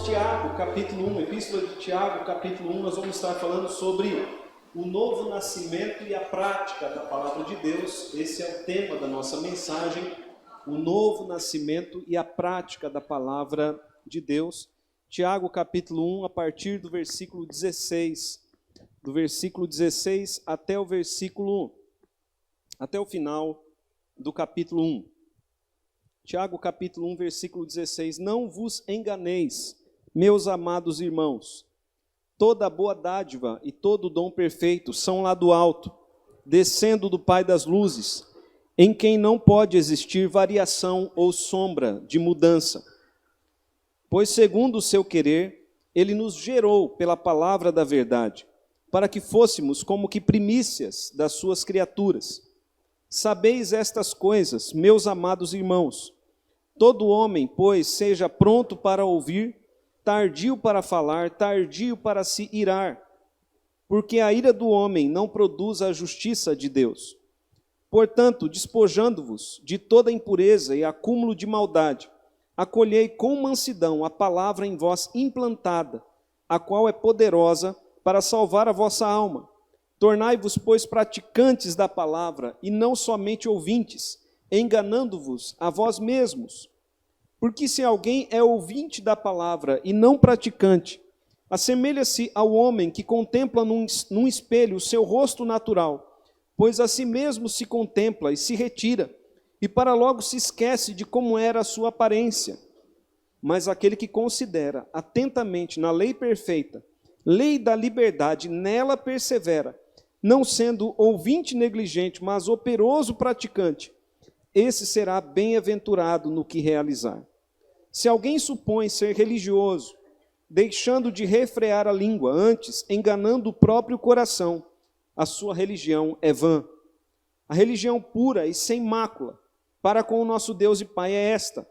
Tiago, capítulo 1, Epístola de Tiago, capítulo 1, nós vamos estar falando sobre o novo nascimento e a prática da palavra de Deus. Esse é o tema da nossa mensagem, o novo nascimento e a prática da palavra de Deus. Tiago, capítulo 1, a partir do versículo 16, do versículo 16 até o final do capítulo 1. Tiago, capítulo 1, versículo 16. Não vos enganeis, meus amados irmãos. Toda boa dádiva e todo dom perfeito são lá do alto, descendo do Pai das luzes, em quem não pode existir variação ou sombra de mudança. Pois, segundo o seu querer, ele nos gerou pela palavra da verdade, para que fôssemos como que primícias das suas criaturas. Sabeis estas coisas, meus amados irmãos. Todo homem, pois, seja pronto para ouvir, tardio para falar, tardio para se irar, porque a ira do homem não produz a justiça de Deus. Portanto, despojando-vos de toda impureza e acúmulo de maldade, acolhei com mansidão a palavra em vós implantada, a qual é poderosa para salvar a vossa alma. Tornai-vos, pois, praticantes da palavra, e não somente ouvintes, enganando-vos a vós mesmos. Porque se alguém é ouvinte da palavra e não praticante, assemelha-se ao homem que contempla num espelho o seu rosto natural, pois a si mesmo se contempla e se retira, e para logo se esquece de como era a sua aparência. Mas aquele que considera atentamente na lei perfeita, lei da liberdade, nela persevera, não sendo ouvinte negligente, mas operoso praticante, esse será bem-aventurado no que realizar. Se alguém supõe ser religioso, deixando de refrear a língua, antes enganando o próprio coração, a sua religião é vã. A religião pura e sem mácula, para com o nosso Deus e Pai, é esta: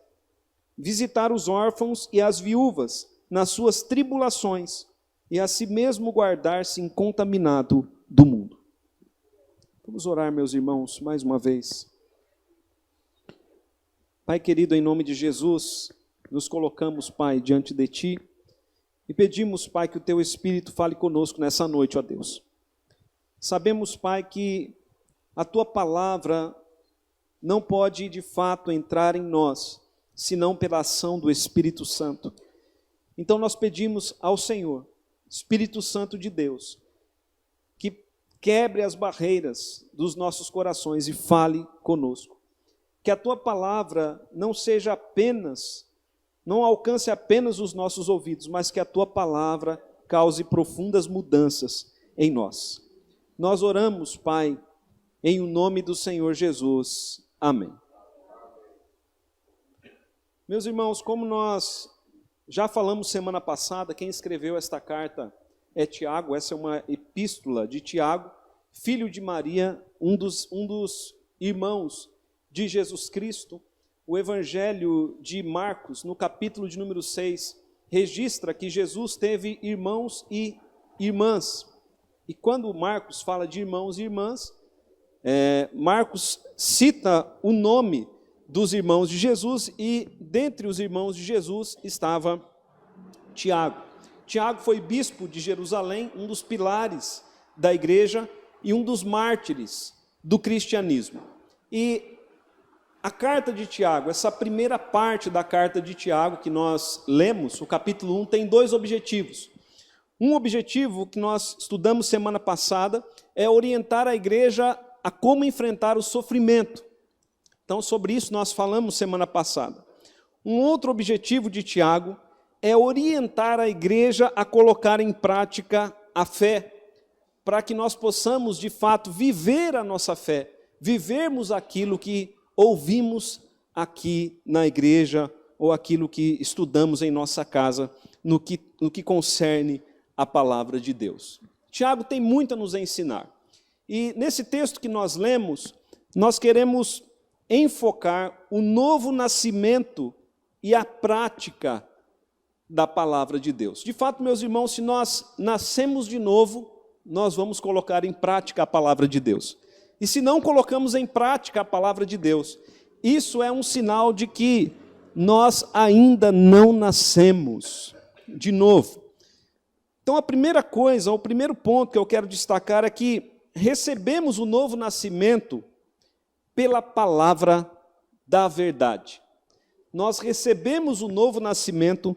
visitar os órfãos e as viúvas nas suas tribulações, e a si mesmo guardar-se incontaminado do mundo. Vamos orar, meus irmãos, mais uma vez. Pai querido, em nome de Jesus, nos colocamos, Pai, diante de Ti e pedimos, Pai, que o Teu Espírito fale conosco nessa noite, ó Deus. Sabemos, Pai, que a Tua palavra não pode, de fato, entrar em nós, senão pela ação do Espírito Santo. Então nós pedimos ao Senhor, Espírito Santo de Deus, que quebre as barreiras dos nossos corações e fale conosco. Que a Tua palavra não seja apenas, não alcance apenas os nossos ouvidos, mas que a Tua palavra cause profundas mudanças em nós. Nós oramos, Pai, em o nome do Senhor Jesus. Amém. Meus irmãos, como nós já falamos semana passada, quem escreveu esta carta é Tiago. Essa é uma epístola de Tiago, filho de Maria, um dos irmãos de Jesus Cristo. O Evangelho de Marcos, no capítulo de número 6, registra que Jesus teve irmãos e irmãs. E quando Marcos fala de irmãos e irmãs, Marcos cita o nome dos irmãos de Jesus, e dentre os irmãos de Jesus estava Tiago. Tiago foi bispo de Jerusalém, um dos pilares da igreja e um dos mártires do cristianismo. E a carta de Tiago, essa primeira parte da carta de Tiago que nós lemos, o capítulo 1, tem dois objetivos. Um objetivo que nós estudamos semana passada é orientar a igreja a como enfrentar o sofrimento. Então, sobre isso nós falamos semana passada. Um outro objetivo de Tiago é orientar a igreja a colocar em prática a fé, para que nós possamos, de fato, viver a nossa fé, vivermos aquilo que ouvimos aqui na igreja, ou aquilo que estudamos em nossa casa, no que concerne a palavra de Deus. Tiago tem muito a nos ensinar. E nesse texto que nós lemos, nós queremos enfocar o novo nascimento e a prática da palavra de Deus. De fato, meus irmãos, se nós nascemos de novo, nós vamos colocar em prática a palavra de Deus. E se não colocamos em prática a palavra de Deus, isso é um sinal de que nós ainda não nascemos. de novo. Então, a primeira coisa, o primeiro ponto que eu quero destacar é que recebemos o novo nascimento pela palavra da verdade. Nós recebemos o novo nascimento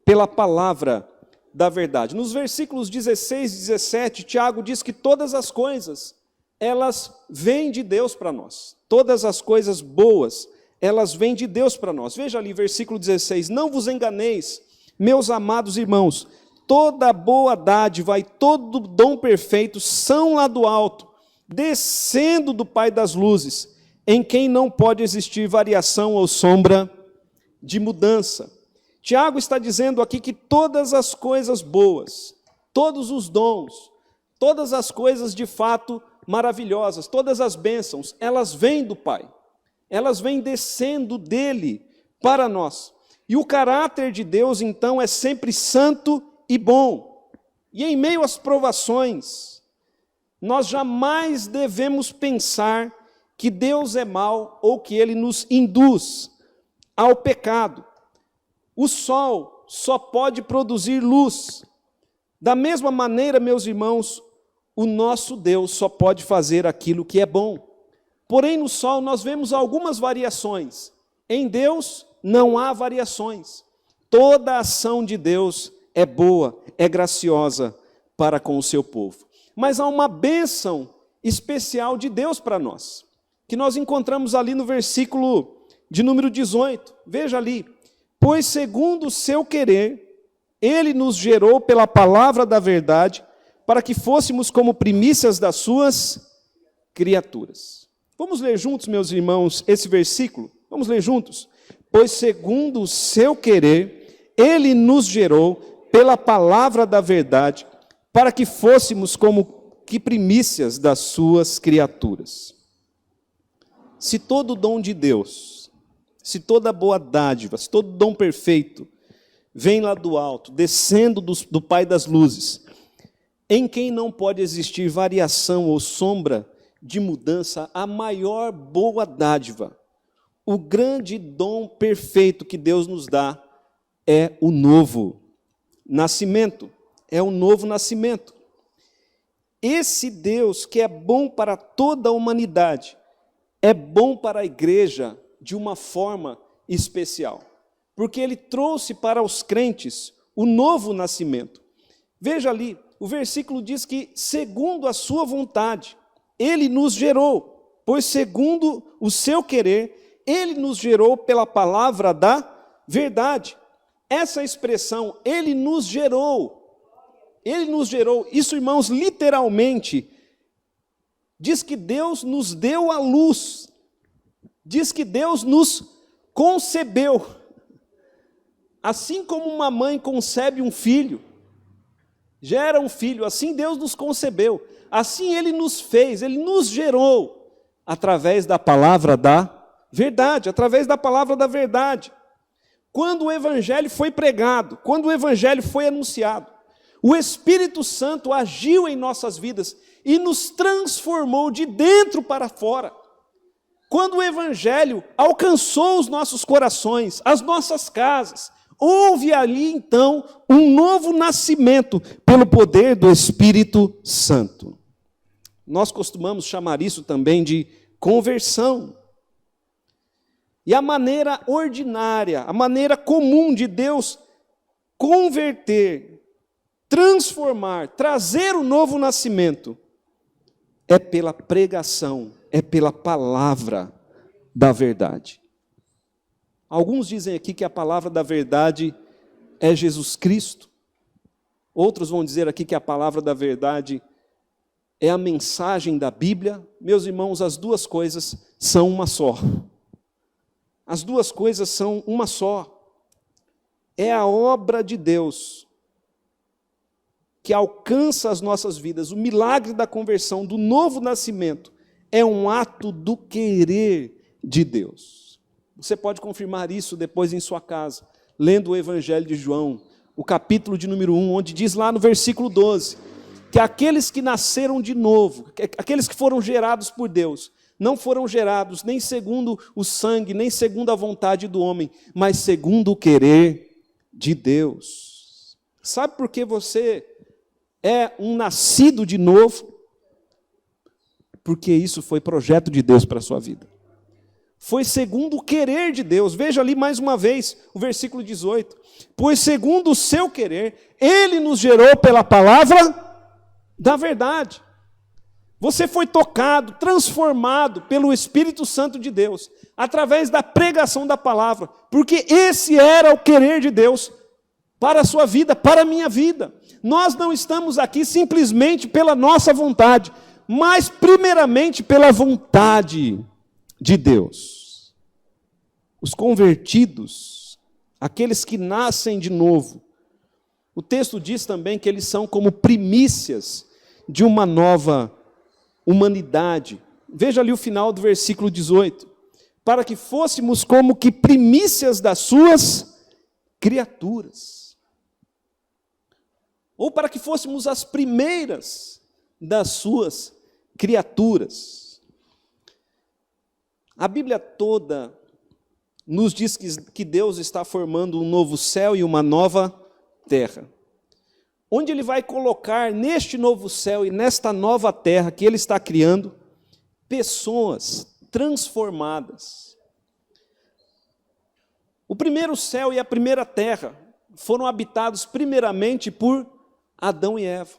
pela palavra da verdade. Nos versículos 16 e 17, Tiago diz que todas as coisas, elas vêm de Deus para nós. Todas as coisas boas, elas vêm de Deus para nós. Veja ali, versículo 16, não vos enganeis, meus amados irmãos, toda boa dádiva e todo dom perfeito são lá do alto, descendo do Pai das luzes, em quem não pode existir variação ou sombra de mudança. Tiago está dizendo aqui que todas as coisas boas, todos os dons, todas as coisas de fato maravilhosas, todas as bênçãos, elas vêm do Pai. Elas vêm descendo dele para nós. E o caráter de Deus, então, é sempre santo e bom. E em meio às provações, nós jamais devemos pensar que Deus é mau ou que ele nos induz ao pecado. O sol só pode produzir luz. Da mesma maneira, meus irmãos, o nosso Deus só pode fazer aquilo que é bom. Porém, no sol nós vemos algumas variações. Em Deus não há variações. Toda a ação de Deus é boa, é graciosa para com o seu povo. Mas há uma bênção especial de Deus para nós, que nós encontramos ali no versículo de número 18. Veja ali. Pois segundo o seu querer, ele nos gerou pela palavra da verdade, para que fôssemos como primícias das suas criaturas. Vamos ler juntos, meus irmãos, esse versículo? Vamos ler juntos? Pois segundo o seu querer, ele nos gerou pela palavra da verdade, para que fôssemos como que primícias das suas criaturas. Se todo dom de Deus, se toda boa dádiva, se todo dom perfeito vem lá do alto, descendo do Pai das luzes, em quem não pode existir variação ou sombra de mudança, a maior boa dádiva, o grande dom perfeito que Deus nos dá é o novo nascimento. É o novo nascimento. Esse Deus que é bom para toda a humanidade, é bom para a igreja de uma forma especial, porque ele trouxe para os crentes o novo nascimento. Veja ali, o versículo diz que, segundo a sua vontade, ele nos gerou, pois segundo o seu querer, ele nos gerou pela palavra da verdade. Essa expressão, ele nos gerou, isso, irmãos, literalmente, diz que Deus nos deu a luz, diz que Deus nos concebeu. Assim como uma mãe concebe um filho, gera um filho, assim Deus nos concebeu, assim Ele nos fez, Ele nos gerou, através da palavra da verdade, através da palavra da verdade. Quando o Evangelho foi pregado, quando o Evangelho foi anunciado, o Espírito Santo agiu em nossas vidas e nos transformou de dentro para fora. Quando o Evangelho alcançou os nossos corações, as nossas casas, houve ali então um novo nascimento pelo poder do Espírito Santo. Nós costumamos chamar isso também de conversão. E a maneira ordinária, a maneira comum de Deus converter, transformar, trazer o novo nascimento, é pela pregação, é pela palavra da verdade. Alguns dizem aqui que a palavra da verdade é Jesus Cristo. Outros vão dizer aqui que a palavra da verdade é a mensagem da Bíblia. Meus irmãos, as duas coisas são uma só. As duas coisas são uma só. É a obra de Deus que alcança as nossas vidas. O milagre da conversão, do novo nascimento, é um ato do querer de Deus. Você pode confirmar isso depois em sua casa, lendo o Evangelho de João, o capítulo de número 1, onde diz lá no versículo 12, que aqueles que nasceram de novo, aqueles que foram gerados por Deus, não foram gerados nem segundo o sangue, nem segundo a vontade do homem, mas segundo o querer de Deus. Sabe por que você é um nascido de novo? Porque isso foi projeto de Deus para a sua vida. Foi segundo o querer de Deus. Veja ali mais uma vez o versículo 18. Pois segundo o seu querer, Ele nos gerou pela palavra da verdade. Você foi tocado, transformado pelo Espírito Santo de Deus, através da pregação da palavra, porque esse era o querer de Deus para a sua vida, para a minha vida. Nós não estamos aqui simplesmente pela nossa vontade, mas primeiramente pela vontade de Deus. Os convertidos, aqueles que nascem de novo, o texto diz também que eles são como primícias de uma nova humanidade. Veja ali o final do versículo 18. Para que fôssemos como que primícias das suas criaturas. Ou para que fôssemos as primeiras das suas criaturas. A Bíblia toda nos diz que Deus está formando um novo céu e uma nova terra. Onde Ele vai colocar neste novo céu e nesta nova terra que Ele está criando, pessoas transformadas. O primeiro céu e a primeira terra foram habitados primeiramente por Adão e Eva,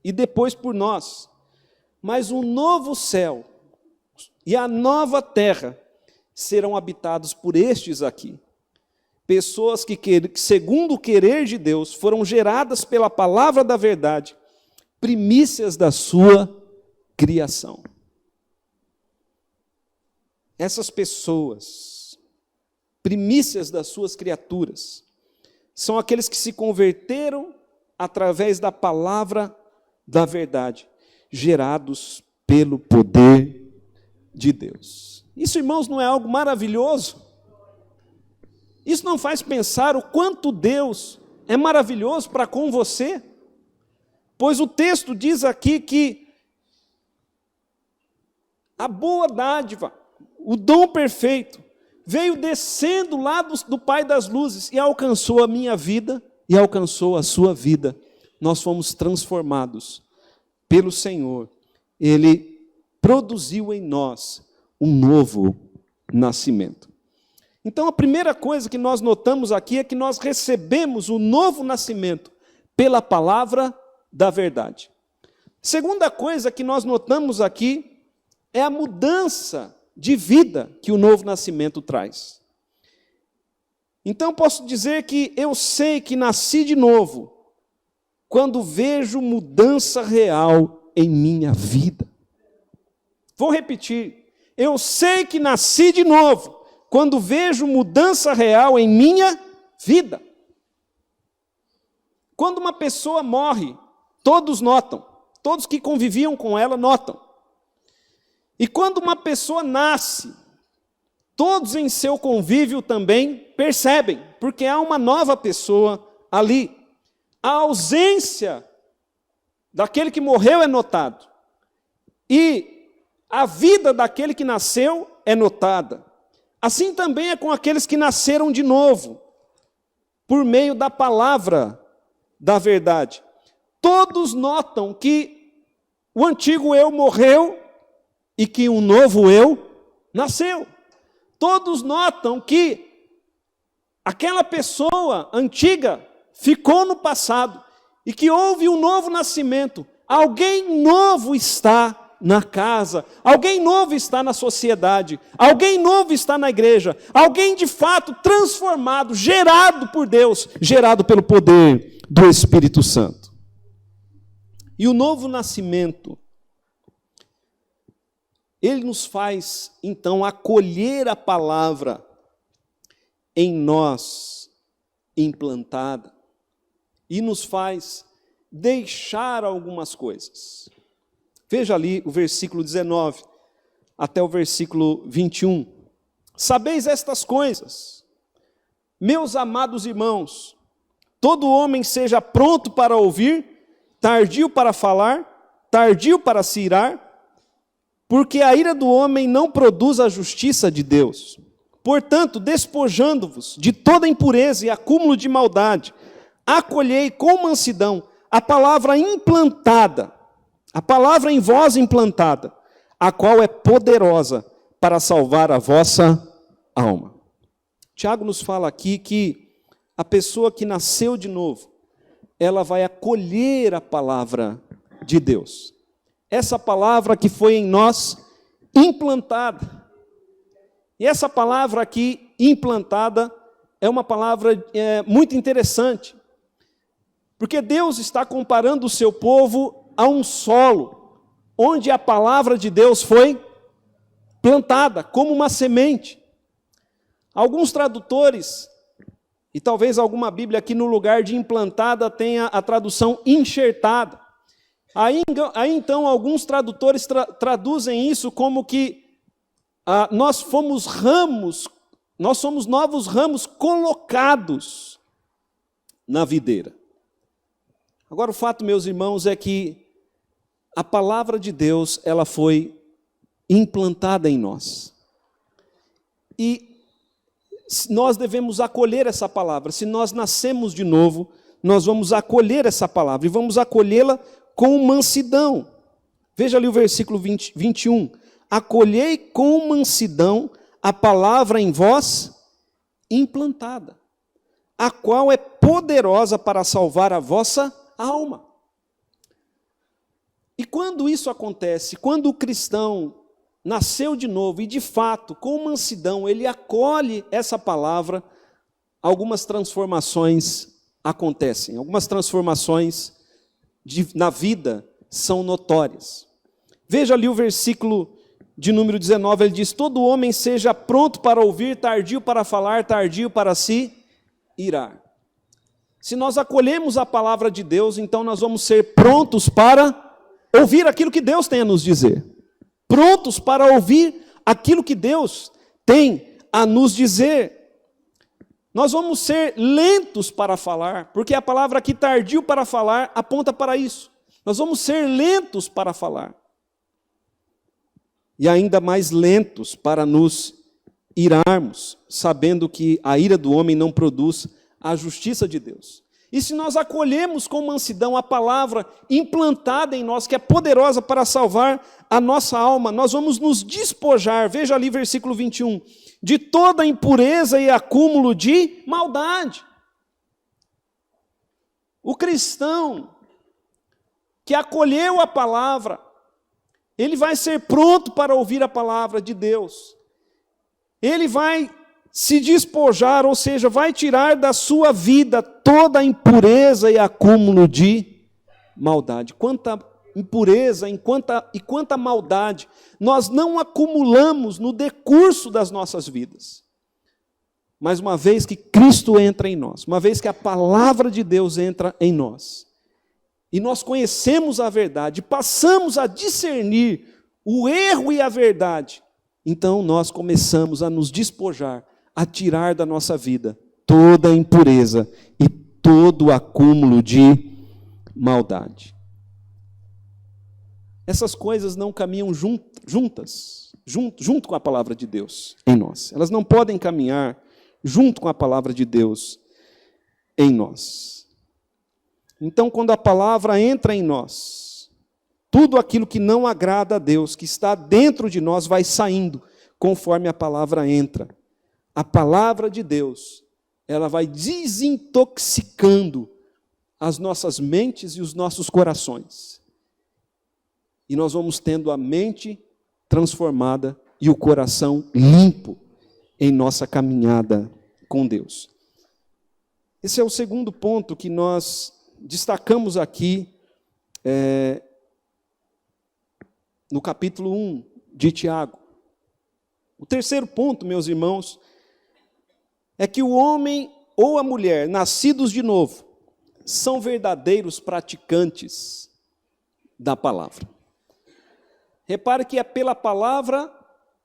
e depois por nós. Mas o novo céu e a nova terra serão habitados por estes aqui. Pessoas que, segundo o querer de Deus, foram geradas pela palavra da verdade, primícias da sua criação. Essas pessoas, primícias das suas criaturas, são aqueles que se converteram através da palavra da verdade, gerados pelo poder de Deus. Isso, irmãos, não é algo maravilhoso? Isso não faz pensar o quanto Deus é maravilhoso para com você? Pois o texto diz aqui que a boa dádiva, o dom perfeito, veio descendo lá do Pai das luzes e alcançou a minha vida e alcançou a sua vida. Nós fomos transformados pelo Senhor. Ele produziu em nós um novo nascimento. Então, a primeira coisa que nós notamos aqui é que nós recebemos o novo nascimento pela palavra da verdade. Segunda coisa que nós notamos aqui é a mudança de vida que o novo nascimento traz. Então, posso dizer que eu sei que nasci de novo quando vejo mudança real em minha vida. Vou repetir. Eu sei que nasci de novo quando vejo mudança real em minha vida. Quando uma pessoa morre, todos notam, todos que conviviam com ela notam. E quando uma pessoa nasce, todos em seu convívio também percebem, porque há uma nova pessoa ali. A ausência daquele que morreu é notado. E a vida daquele que nasceu é notada. Assim também é com aqueles que nasceram de novo, por meio da palavra da verdade. Todos notam que o antigo eu morreu e que um novo eu nasceu. Todos notam que aquela pessoa antiga ficou no passado e que houve um novo nascimento. Alguém novo está na casa, alguém novo está na sociedade, alguém novo está na igreja, alguém de fato transformado, gerado por Deus, gerado pelo poder do Espírito Santo. E o novo nascimento, ele nos faz então acolher a palavra em nós implantada e nos faz deixar algumas coisas. Veja ali o versículo 19 até o versículo 21. Sabeis estas coisas, meus amados irmãos, todo homem seja pronto para ouvir, tardio para falar, tardio para se irar, porque a ira do homem não produz a justiça de Deus. Portanto, despojando-vos de toda impureza e acúmulo de maldade, Acolhei com mansidão a palavra implantada, a palavra em vós implantada, a qual é poderosa para salvar a vossa alma. Tiago nos fala aqui que a pessoa que nasceu de novo, ela vai acolher a palavra de Deus. Essa palavra que foi em nós implantada. E essa palavra aqui, implantada, é uma palavra muito interessante. Porque Deus está comparando o seu povo a um solo, onde a palavra de Deus foi plantada, como uma semente. Alguns tradutores, e talvez alguma Bíblia aqui no lugar de implantada tenha a tradução enxertada. Aí então alguns tradutores traduzem isso como que nós somos novos ramos colocados na videira. Agora o fato, meus irmãos, é que a palavra de Deus, ela foi implantada em nós. E nós devemos acolher essa palavra. Se nós nascemos de novo, nós vamos acolher essa palavra e vamos acolhê-la com mansidão. Veja ali o versículo 21. Acolhei com mansidão a palavra em vós implantada, a qual é poderosa para salvar a vossa alma. E quando isso acontece, quando o cristão nasceu de novo e, de fato, com mansidão, ele acolhe essa palavra, algumas transformações acontecem, algumas transformações na vida são notórias. Veja ali o versículo de número 19, ele diz: todo homem seja pronto para ouvir, tardio para falar, tardio para se irar. Se nós acolhemos a palavra de Deus, então nós vamos ser prontos para ouvir aquilo que Deus tem a nos dizer. Prontos para ouvir aquilo que Deus tem a nos dizer. Nós vamos ser lentos para falar, porque a palavra aqui, tardio para falar, aponta para isso. Nós vamos ser lentos para falar. E ainda mais lentos para nos irarmos, sabendo que a ira do homem não produz a justiça de Deus. E se nós acolhemos com mansidão a palavra implantada em nós, que é poderosa para salvar a nossa alma, nós vamos nos despojar, veja ali versículo 21, de toda impureza e acúmulo de maldade. O cristão que acolheu a palavra, ele vai ser pronto para ouvir a palavra de Deus. Ele vai se despojar, ou seja, vai tirar da sua vida toda a impureza e acúmulo de maldade. Quanta impureza e quanta maldade nós não acumulamos no decurso das nossas vidas. Mas uma vez que Cristo entra em nós, uma vez que a palavra de Deus entra em nós, e nós conhecemos a verdade, passamos a discernir o erro e a verdade, então nós começamos a nos despojar, a tirar da nossa vida toda a impureza e todo o acúmulo de maldade. Essas coisas não caminham junto com a palavra de Deus em nós. Elas não podem caminhar junto com a palavra de Deus em nós. Então, quando a palavra entra em nós, tudo aquilo que não agrada a Deus, que está dentro de nós, vai saindo conforme a palavra entra. A palavra de Deus, ela vai desintoxicando as nossas mentes e os nossos corações. E nós vamos tendo a mente transformada e o coração limpo em nossa caminhada com Deus. Esse é o segundo ponto que nós destacamos aqui no capítulo 1 de Tiago. O terceiro ponto, meus irmãos, é que o homem ou a mulher, nascidos de novo, são verdadeiros praticantes da palavra. Repare que é pela palavra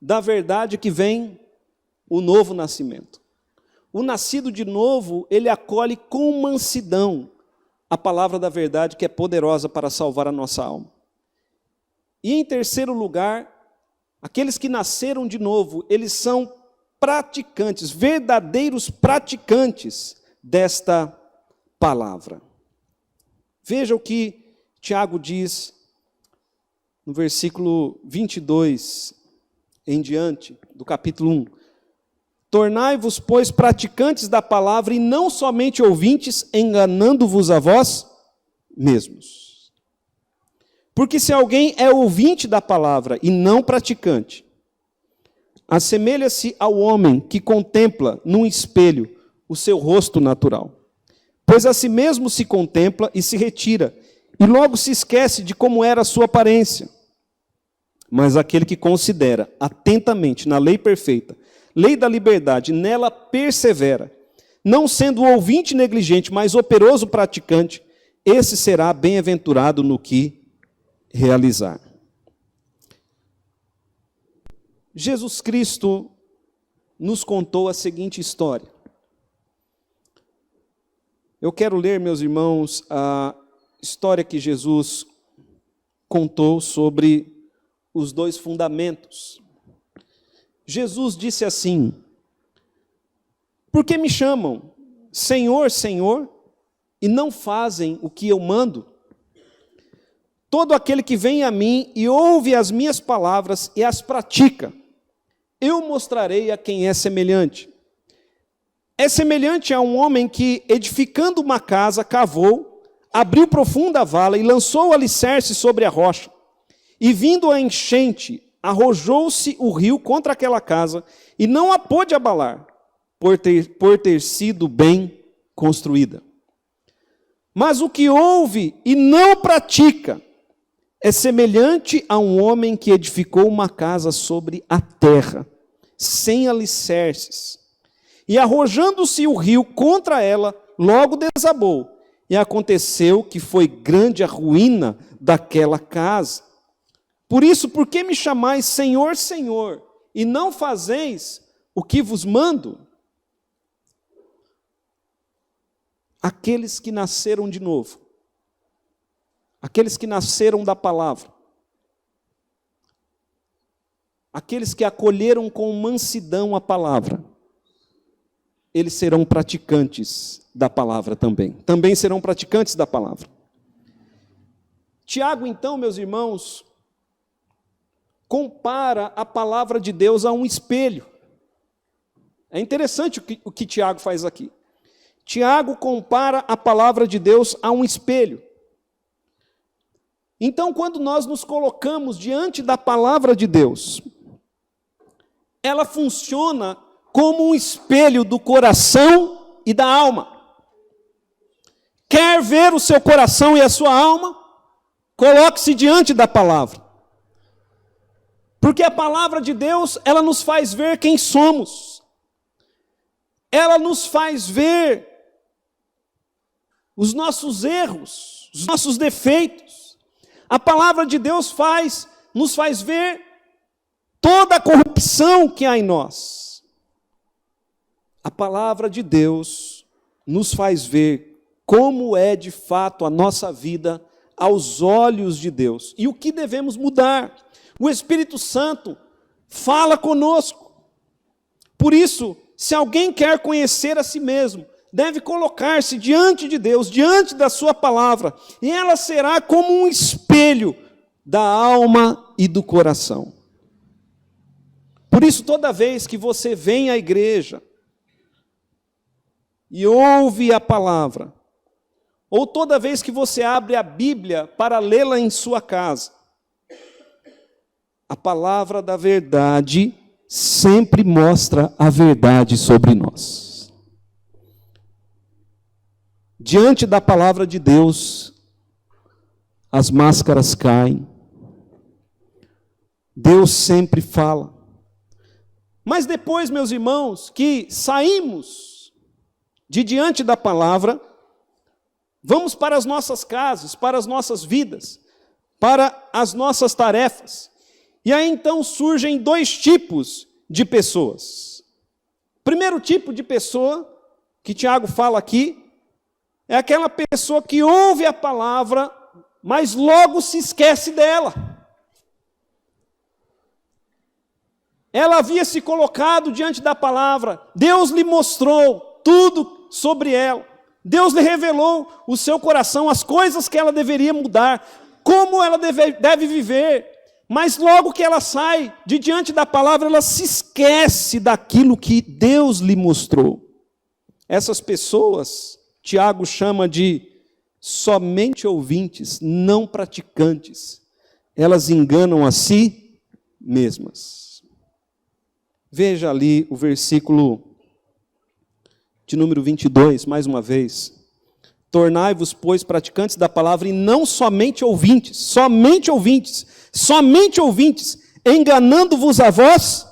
da verdade que vem o novo nascimento. O nascido de novo, ele acolhe com mansidão a palavra da verdade que é poderosa para salvar a nossa alma. E em terceiro lugar, aqueles que nasceram de novo, eles são praticantes, verdadeiros praticantes desta palavra. Veja o que Tiago diz no versículo 22 em diante, do capítulo 1. Tornai-vos, pois, praticantes da palavra e não somente ouvintes, enganando-vos a vós mesmos. Porque se alguém é ouvinte da palavra e não praticante, assemelha-se ao homem que contempla num espelho o seu rosto natural. Pois a si mesmo se contempla e se retira, e logo se esquece de como era a sua aparência. Mas aquele que considera atentamente na lei perfeita, lei da liberdade, nela persevera, não sendo o ouvinte negligente, mas operoso praticante, esse será bem-aventurado no que realizar. Jesus Cristo nos contou a seguinte história. Eu quero ler, meus irmãos, a história que Jesus contou sobre os dois fundamentos. Jesus disse assim: por que me chamam Senhor, Senhor, e não fazem o que eu mando? Todo aquele que vem a mim e ouve as minhas palavras e as pratica, eu mostrarei a quem é semelhante. É semelhante a um homem que, edificando uma casa, cavou, abriu profunda vala e lançou o alicerce sobre a rocha. E vindo a enchente, arrojou-se o rio contra aquela casa e não a pôde abalar, por ter sido bem construída. Mas o que ouve e não pratica é semelhante a um homem que edificou uma casa sobre a terra, sem alicerces. E arrojando-se o rio contra ela, logo desabou. E aconteceu que foi grande a ruína daquela casa. Por isso, por que me chamais Senhor, Senhor, e não fazeis o que vos mando? Aqueles que nasceram de novo, aqueles que nasceram da palavra, aqueles que acolheram com mansidão a palavra, eles serão praticantes da palavra também. Também serão praticantes da palavra. Tiago, então, meus irmãos, compara a palavra de Deus a um espelho. É interessante o que Tiago faz aqui. Tiago compara a palavra de Deus a um espelho. Então, quando nós nos colocamos diante da palavra de Deus, ela funciona como um espelho do coração e da alma. Quer ver o seu coração e a sua alma? Coloque-se diante da palavra. Porque a palavra de Deus, ela nos faz ver quem somos. Ela nos faz ver os nossos erros, os nossos defeitos. A palavra de Deus nos faz ver toda a corrupção que há em nós. A palavra de Deus nos faz ver como é de fato a nossa vida aos olhos de Deus e o que devemos mudar. O Espírito Santo fala conosco. Por isso, se alguém quer conhecer a si mesmo, deve colocar-se diante de Deus, diante da sua palavra, e ela será como um espelho da alma e do coração. Por isso, toda vez que você vem à igreja e ouve a palavra, ou toda vez que você abre a Bíblia para lê-la em sua casa, a palavra da verdade sempre mostra a verdade sobre nós. Diante da palavra de Deus, as máscaras caem. Deus sempre fala. Mas depois, meus irmãos, que saímos de diante da palavra, vamos para as nossas casas, para as nossas vidas, para as nossas tarefas. E aí então surgem dois tipos de pessoas. O primeiro tipo de pessoa, que Tiago fala aqui, é aquela pessoa que ouve a palavra, mas logo se esquece dela. Ela havia se colocado diante da palavra, Deus lhe mostrou tudo sobre ela, Deus lhe revelou o seu coração, as coisas que ela deveria mudar, como ela deve viver. Mas logo que ela sai de diante da palavra, ela se esquece daquilo que Deus lhe mostrou. Essas pessoas, Tiago chama de somente ouvintes, não praticantes. Elas enganam a si mesmas. Veja ali o versículo de número 22, mais uma vez. Tornai-vos, pois, praticantes da palavra e não somente ouvintes, enganando-vos a vós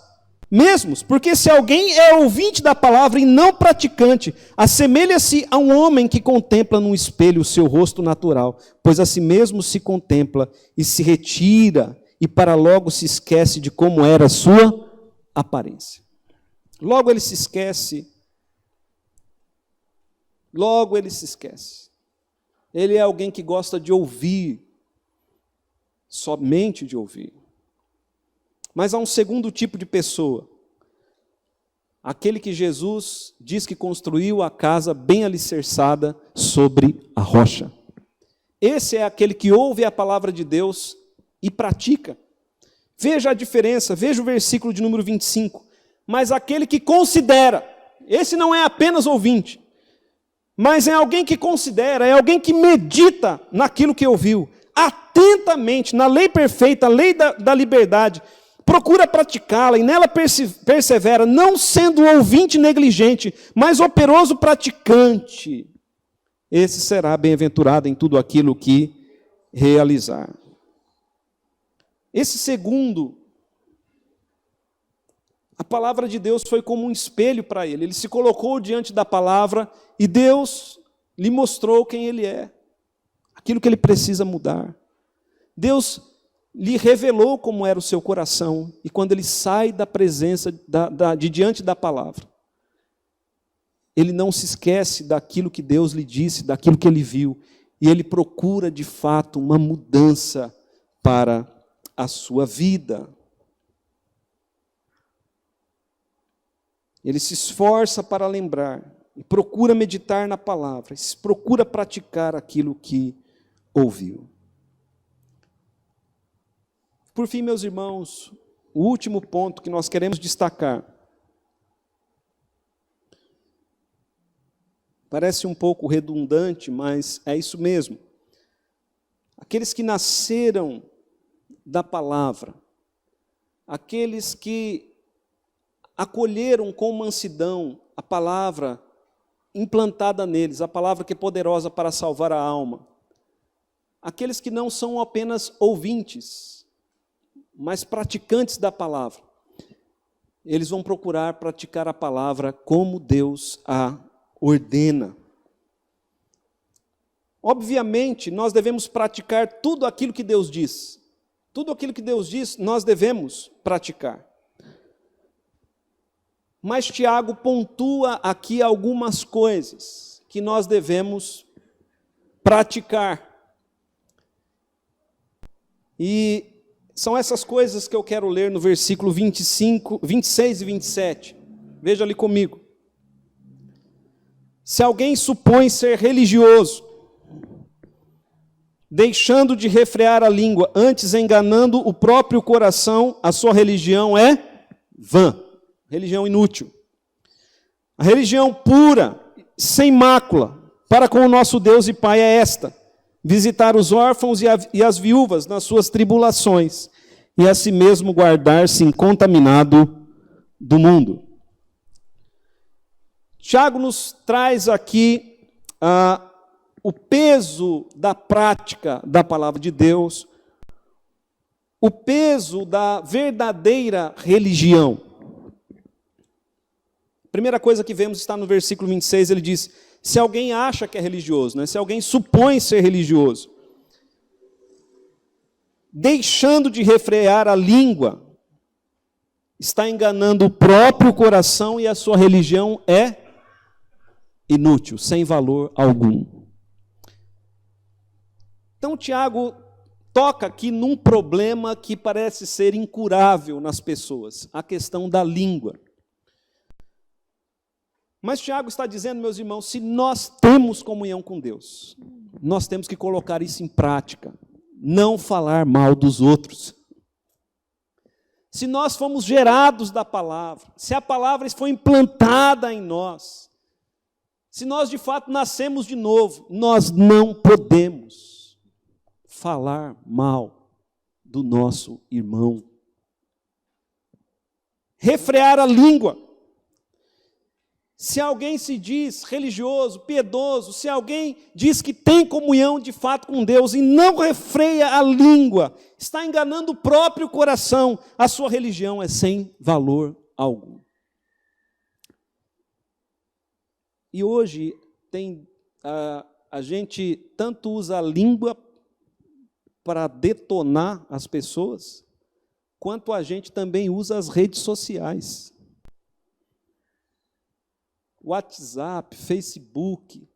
mesmos. Porque se alguém é ouvinte da palavra e não praticante, assemelha-se a um homem que contempla num espelho o seu rosto natural, pois a si mesmo se contempla e se retira, e para logo se esquece de como era a sua aparência. Logo ele se esquece. Ele é alguém que gosta de ouvir, somente de ouvir. Mas há um segundo tipo de pessoa. Aquele que Jesus diz que construiu a casa bem alicerçada sobre a rocha. Esse é aquele que ouve a palavra de Deus e pratica. Veja a diferença, veja o versículo de número 25. Mas aquele que considera, esse não é apenas ouvinte, mas é alguém que considera, é alguém que medita naquilo que ouviu, atentamente, na lei perfeita, a lei da liberdade, procura praticá-la e nela persevera, não sendo ouvinte negligente, mas operoso praticante. Esse será bem-aventurado em tudo aquilo que realizar. Esse segundo, a palavra de Deus foi como um espelho para ele. Ele se colocou diante da palavra e Deus lhe mostrou quem ele é, aquilo que ele precisa mudar. Deus lhe revelou como era o seu coração, e quando ele sai da presença, de diante da palavra, ele não se esquece daquilo que Deus lhe disse, daquilo que ele viu, e ele procura de fato uma mudança para a sua vida. Ele se esforça para lembrar, e procura meditar na palavra, e procura praticar aquilo que ouviu. Por fim, meus irmãos, o último ponto que nós queremos destacar, parece um pouco redundante, mas é isso mesmo. Aqueles que nasceram da palavra, aqueles que acolheram com mansidão a palavra implantada neles, a palavra que é poderosa para salvar a alma. Aqueles que não são apenas ouvintes, mas praticantes da palavra. Eles vão procurar praticar a palavra como Deus a ordena. Obviamente, nós devemos praticar tudo aquilo que Deus diz. Tudo aquilo que Deus diz, nós devemos praticar. Mas Tiago pontua aqui algumas coisas que nós devemos praticar. E são essas coisas que eu quero ler no versículo 25, 26 e 27. Veja ali comigo. Se alguém supõe ser religioso, deixando de refrear a língua, antes enganando o próprio coração, a sua religião é vã. Religião inútil. A religião pura, sem mácula, para com o nosso Deus e Pai é esta: visitar os órfãos e as viúvas nas suas tribulações, e a si mesmo guardar-se incontaminado do mundo. Tiago nos traz aqui o peso da prática da palavra de Deus, o peso da verdadeira religião. A primeira coisa que vemos está no versículo 26, ele diz: se alguém acha que é religioso, né? Se alguém supõe ser religioso, deixando de refrear a língua, está enganando o próprio coração e a sua religião é inútil, sem valor algum. Então Tiago toca aqui num problema que parece ser incurável nas pessoas, a questão da língua. Mas Tiago está dizendo, meus irmãos, se nós temos comunhão com Deus, nós temos que colocar isso em prática, não falar mal dos outros. Se nós fomos gerados da palavra, se a palavra foi implantada em nós, se nós de fato nascemos de novo, nós não podemos falar mal do nosso irmão. Refrear a língua. Se alguém se diz religioso, piedoso, se alguém diz que tem comunhão de fato com Deus e não refreia a língua, está enganando o próprio coração, a sua religião é sem valor algum. E hoje a gente tanto usa a língua para detonar as pessoas, quanto a gente também usa as redes sociais. WhatsApp, Facebook,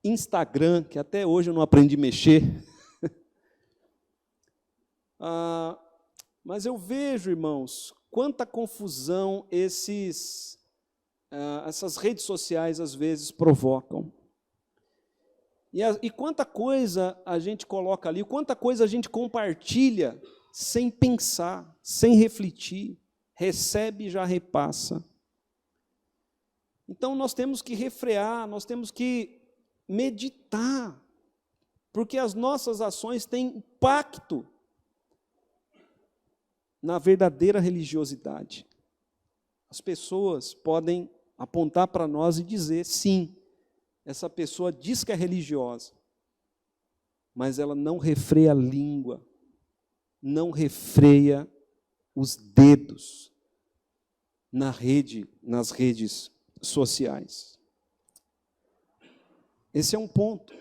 Instagram, que até hoje eu não aprendi a mexer. Mas eu vejo, irmãos, quanta confusão essas redes sociais às vezes provocam. E quanta coisa a gente coloca ali, quanta coisa a gente compartilha sem pensar, sem refletir, recebe e já repassa. Então nós temos que refrear, nós temos que meditar, porque as nossas ações têm impacto na verdadeira religiosidade. As pessoas podem apontar para nós e dizer, sim, essa pessoa diz que é religiosa, mas ela não refreia a língua, não refreia os dedos nas redes sociais. Esse é um ponto.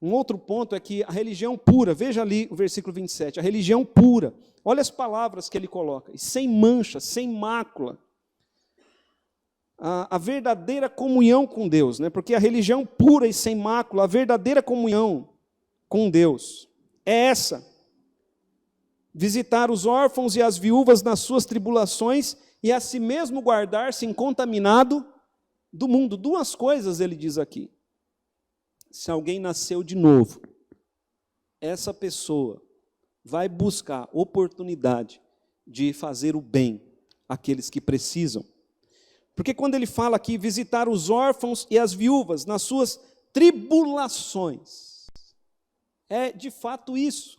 Um outro ponto é que a religião pura, veja ali o versículo 27, a religião pura, olha as palavras que ele coloca, sem mancha, sem mácula, a verdadeira comunhão com Deus, né? Porque a religião pura e sem mácula, a verdadeira comunhão com Deus é essa: visitar os órfãos e as viúvas nas suas tribulações e a si mesmo guardar-se incontaminado do mundo. Duas coisas ele diz aqui. Se alguém nasceu de novo, essa pessoa vai buscar oportunidade de fazer o bem àqueles que precisam. Porque quando ele fala aqui, visitar os órfãos e as viúvas nas suas tribulações, é de fato isso.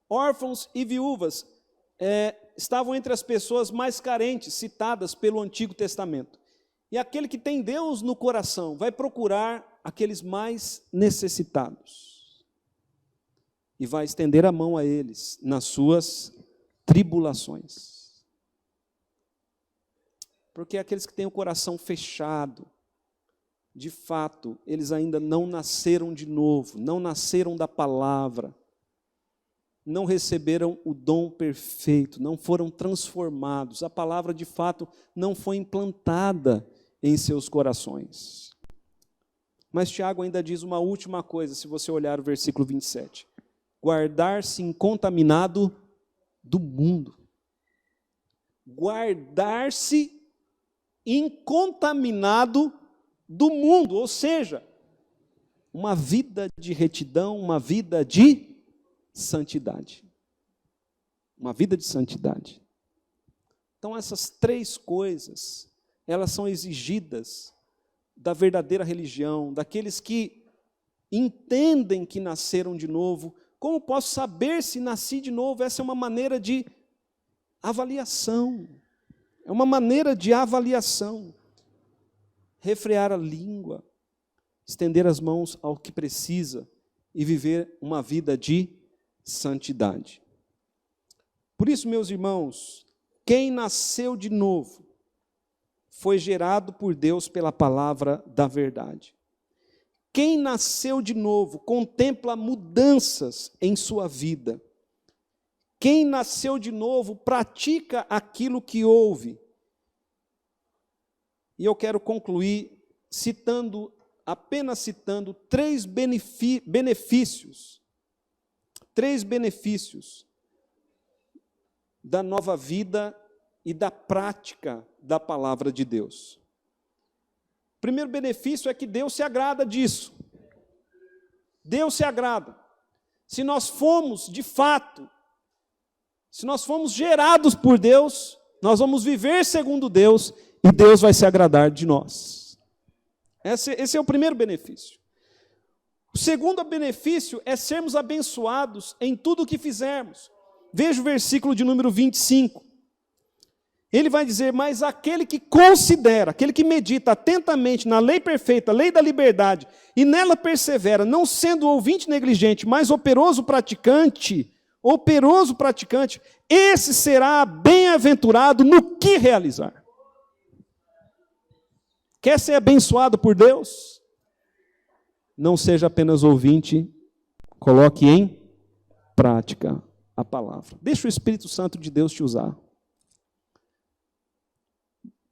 Órfãos e viúvas estavam entre as pessoas mais carentes citadas pelo Antigo Testamento. E aquele que tem Deus no coração vai procurar aqueles mais necessitados e vai estender a mão a eles nas suas tribulações. Porque aqueles que têm o coração fechado, de fato, eles ainda não nasceram de novo, não nasceram da palavra, não receberam o dom perfeito, não foram transformados, a palavra de fato não foi implantada em seus corações. Mas Tiago ainda diz uma última coisa, se você olhar o versículo 27. Guardar-se incontaminado do mundo. Guardar-se incontaminado do mundo, ou seja, uma vida de retidão, uma vida de santidade. Uma vida de santidade. Então essas três coisas, elas são exigidas da verdadeira religião, daqueles que entendem que nasceram de novo. Como posso saber se nasci de novo? Essa é uma maneira de avaliação. É uma maneira de avaliação. Refrear a língua, estender as mãos ao que precisa e viver uma vida de santidade. Por isso, meus irmãos, quem nasceu de novo foi gerado por Deus pela palavra da verdade. Quem nasceu de novo contempla mudanças em sua vida. Quem nasceu de novo pratica aquilo que ouve. E eu quero concluir apenas citando três benefícios da nova vida e da prática da palavra de Deus. O primeiro benefício é que Deus se agrada disso. Deus se agrada. Se nós fomos, de fato, se nós fomos gerados por Deus, nós vamos viver segundo Deus e Deus vai se agradar de nós. Esse é o primeiro benefício. O segundo benefício é sermos abençoados em tudo o que fizermos. Veja o versículo de número 25. Ele vai dizer, mas aquele que considera, aquele que medita atentamente na lei perfeita, a lei da liberdade, e nela persevera, não sendo ouvinte negligente, mas operoso praticante, esse será bem-aventurado no que realizar. Quer ser abençoado por Deus? Não seja apenas ouvinte, coloque em prática a palavra. Deixa o Espírito Santo de Deus te usar.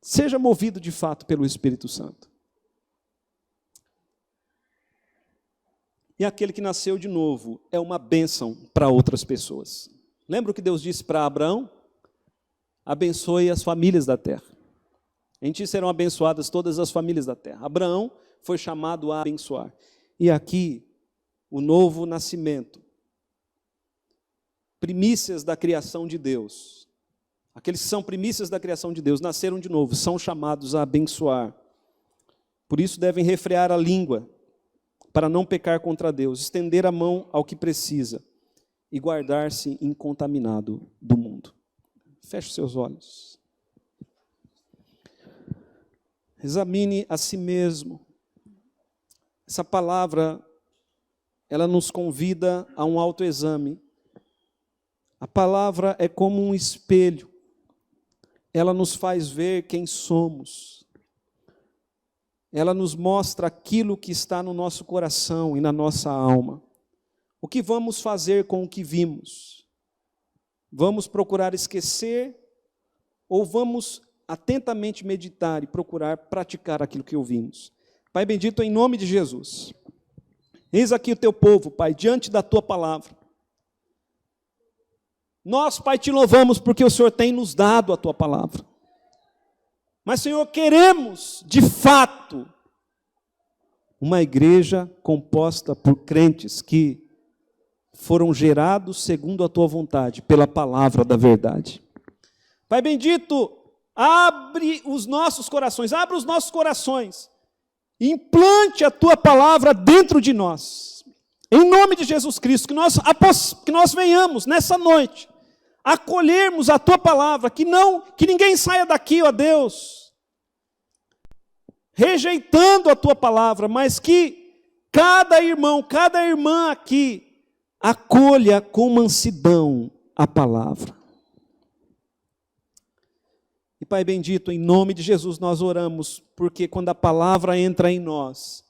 Seja movido de fato pelo Espírito Santo. E aquele que nasceu de novo é uma bênção para outras pessoas. Lembra o que Deus disse para Abraão? Abençoe as famílias da terra. Em ti serão abençoadas todas as famílias da terra. Abraão foi chamado a abençoar. E aqui, o novo nascimento, primícias da criação de Deus. Aqueles que são primícias da criação de Deus, nasceram de novo, são chamados a abençoar. Por isso devem refrear a língua, para não pecar contra Deus, estender a mão ao que precisa e guardar-se incontaminado do mundo. Feche seus olhos. Examine a si mesmo. Essa palavra, ela nos convida a um autoexame. A palavra é como um espelho. Ela nos faz ver quem somos. Ela nos mostra aquilo que está no nosso coração e na nossa alma. O que vamos fazer com o que vimos? Vamos procurar esquecer ou vamos atentamente meditar e procurar praticar aquilo que ouvimos? Pai bendito, em nome de Jesus, eis aqui o teu povo, Pai, diante da tua palavra. Nós, Pai, te louvamos porque o Senhor tem nos dado a tua palavra. Mas, Senhor, queremos, de fato, uma igreja composta por crentes que foram gerados segundo a tua vontade, pela palavra da verdade. Pai bendito, abre os nossos corações, implante a tua palavra dentro de nós. Em nome de Jesus Cristo, que nós venhamos nessa noite acolhermos a tua palavra, que ninguém saia daqui, ó Deus, rejeitando a tua palavra, mas que cada irmão, cada irmã aqui acolha com mansidão a palavra. E Pai bendito, em nome de Jesus nós oramos, porque quando a palavra entra em nós,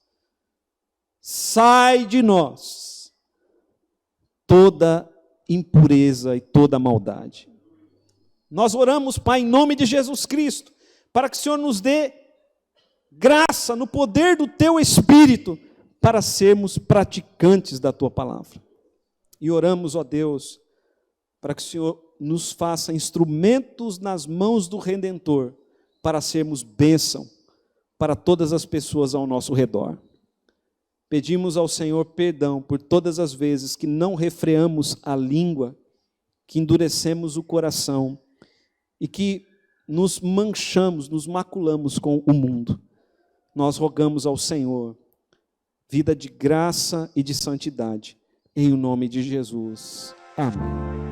sai de nós toda impureza e toda maldade. Nós oramos, Pai, em nome de Jesus Cristo, para que o Senhor nos dê graça no poder do teu Espírito, para sermos praticantes da tua palavra. E oramos, ó Deus, para que o Senhor nos faça instrumentos nas mãos do Redentor, para sermos bênção para todas as pessoas ao nosso redor. Pedimos ao Senhor perdão por todas as vezes que não refreamos a língua, que endurecemos o coração e que nos manchamos, nos maculamos com o mundo. Nós rogamos ao Senhor vida de graça e de santidade, em o nome de Jesus. Amém.